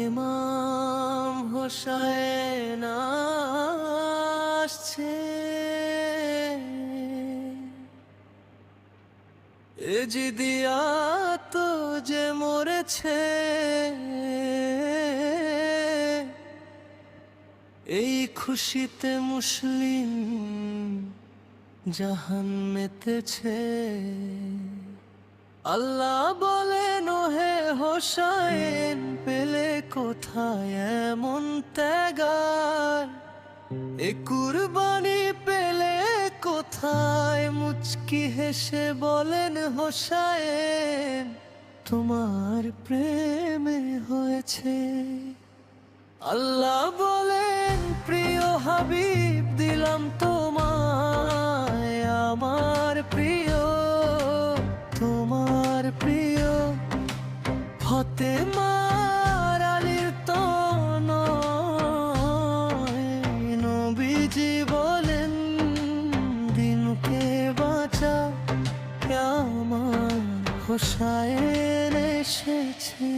ইমাম হোসেন আসছে, এজিদিয়া তো যে মরেছে, এই খুশিতে মুসলিম জাহান মেতেছে। আল্লাহ বলেন হে হোসাইন, পেলে কোথায় এমন ত্যাগার, এ কুরবানি পেলে কোথায়? মুচকি হেসে বলেন হোসাইন, তোমার প্রেমে হয়েছে। আল্লাহ বলেন প্রিয় হাবিব, দিলাম তোমায় আমার প্রিয়, তোমার প্রিয় ফাতেমার আলীর তো নয়। নবীজি বলেন দিনকে বাঁচা, আমার হোসাইন এসেছে।